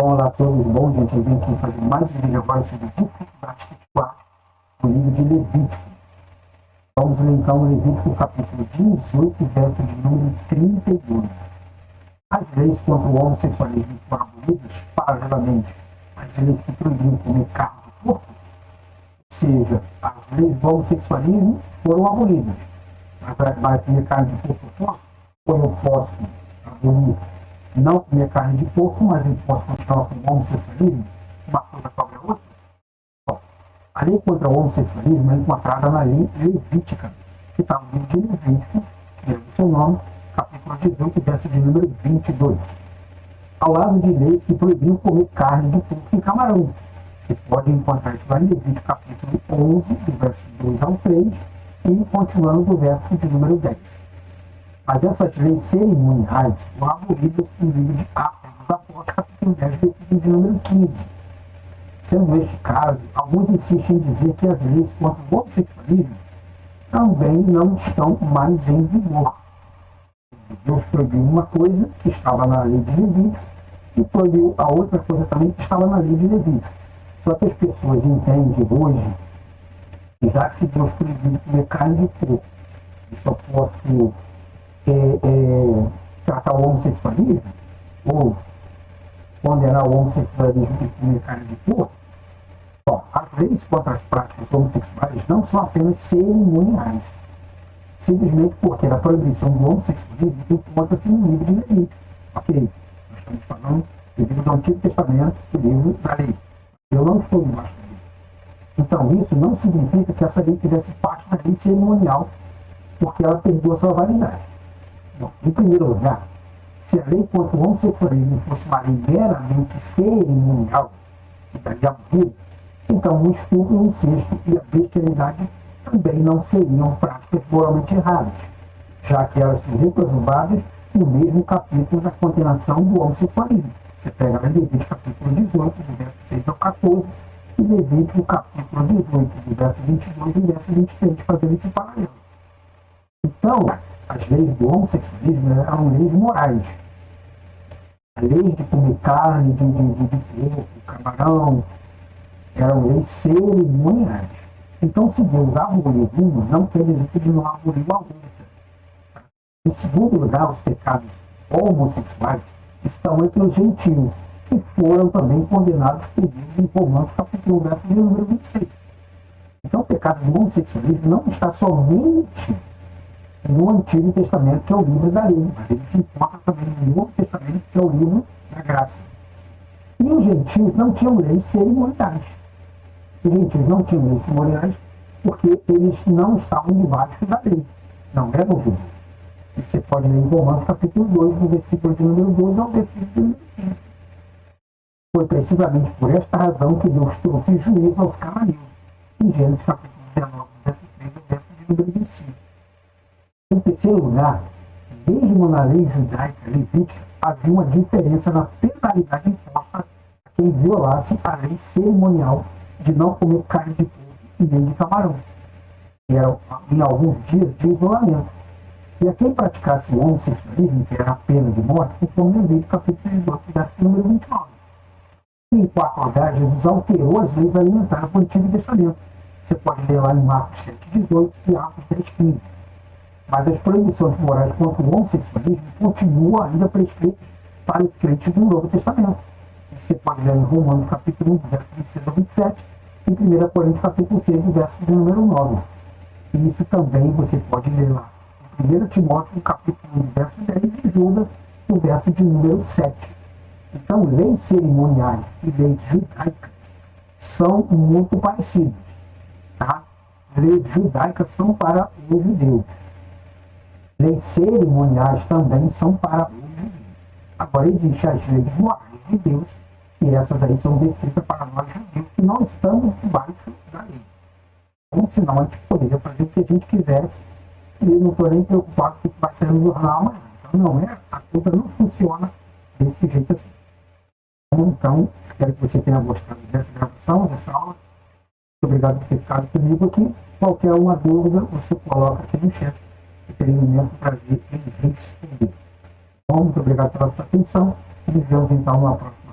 Olá a todos, bom dia. Eu vim aqui fazer mais um vídeo agora sobre dificuldade textual no livro de Levítico. Vamos ler então Levítico capítulo 18, verso de número 32. As leis contra o homossexualismo foram abolidas paralelamente às leis que proibiam comer carne de porco. Ou seja, as leis do homossexualismo foram abolidas, mas vai comer carne de porco eu posso? Ou eu posso abolir não comer carne de porco, mas eu posso continuar com o homossexualismo? Uma coisa cobre a outra? Bom, a lei contra o homossexualismo é encontrada na lei levítica, que está no livro de Levítico, que é o seu nome, capítulo 18, verso de número 22. Ao lado de leis que proibiam comer carne de porco e camarão. Você pode encontrar isso lá em Levítico, capítulo 11, do verso 2 ao 3, e continuando do verso de número 10. Mas essas leis cerimoniais foram abolidas no livro de Atos dos Apóstolos, capítulo 10, versículo de número 15. Sendo este caso, alguns insistem em dizer que as leis contra o homossexualismo também não estão mais em vigor. Deus proibiu uma coisa que estava na lei de Levítico e proibiu a outra coisa também que estava na lei de Levítico. Só que as pessoas entendem hoje que já que se Deus proibiu comer carne de porco, eu só posso tratar o homossexualismo ou condenar o homossexualismo e comer carne de porco. Bom, as leis contra as práticas homossexuais não são apenas cerimoniais, simplesmente porque a proibição do homossexualismo encontra-se no livro de Levítico. Ok, nós estamos falando do livro do Antigo Testamento, do livro da lei. Eu não estou debaixo da lei. Então isso não significa que essa lei fizesse parte da lei cerimonial, porque ela perdeu a sua validade. Bom, em primeiro lugar, se a lei contra o homossexualismo fosse uma lei meramente cerimonial e daria abolida, então o estupro, o incesto e a bestialidade também não seriam práticas moralmente erradas, já que elas são reprovadas no mesmo capítulo da condenação do homossexualismo. Você pega Levítico capítulo 18, do verso 6 ao 14, e Levítico capítulo 18, do verso 22 e verso 23, fazendo esse paralelo. Então, as leis do homossexualismo eram leis morais. A lei de comer carne, de porco, camarão, eram leis cerimoniais. Então, se Deus aboliu uma, não quer dizer que ele não aboliu a outra. Em segundo lugar, os pecados homossexuais estão entre os gentios, que foram também condenados por Deus em Romanos capítulo 1, verso de número 26. Então, o pecado do homossexualismo não está somente no Antigo Testamento, que é o livro da lei, mas ele se encontra também no Novo Testamento, que é o livro da graça. E os gentios não tinham leis cerimoniais. Os gentios não tinham leis cerimoniais porque eles não estavam debaixo da lei. Não eram judeus. E você pode ler em Romanos capítulo 2, do versículo de número 12 ao versículo de número 15. Foi precisamente por esta razão que Deus trouxe juízo aos cananeus, em Gênesis capítulo 19, verso 3 ao verso de número 25. Em terceiro lugar, mesmo na lei judaica levítica, havia uma diferença na penalidade imposta a quem violasse a lei cerimonial de não comer carne de porco e nem de camarão. Era, em alguns dias, de isolamento. E a quem praticasse o homossexualismo, que era a pena de morte, conforme Levítico capítulo 18, verso número 29. E, em quarto lugar, Jesus alterou as leis alimentares do Antigo Testamento. Você pode ler lá em Marcos 7, 18 e Atos 10, 15. Mas as proibições morais contra o homossexualismo continuam ainda prescritas para os crentes do Novo Testamento. Você pode ler em Romanos capítulo 1, verso 26 a 27, e em 1 Coríntios capítulo 6, verso de número 9. E isso também você pode ler lá em 1 Timóteo capítulo 1, verso 10, e Judas, no verso de número 7. Então, leis cerimoniais e leis judaicas são muito parecidas. Tá? Leis judaicas são para os judeus. Leis cerimoniais também são para os judeus. Agora, existem as leis morais de Deus, e essas aí são descritas para nós judeus, que não estamos debaixo da lei. Então, senão a gente poderia fazer o que a gente quisesse, e não estou nem preocupado com o que vai sair no jornal amanhã. Então, não é, a coisa não funciona desse jeito assim. Então, espero que você tenha gostado dessa gravação, dessa aula. Muito obrigado por ter ficado comigo aqui. Qualquer uma dúvida, você coloca aqui no chat. Eu teria um imenso prazer em responder. Bom, muito obrigado pela sua atenção e nos vemos então na próxima.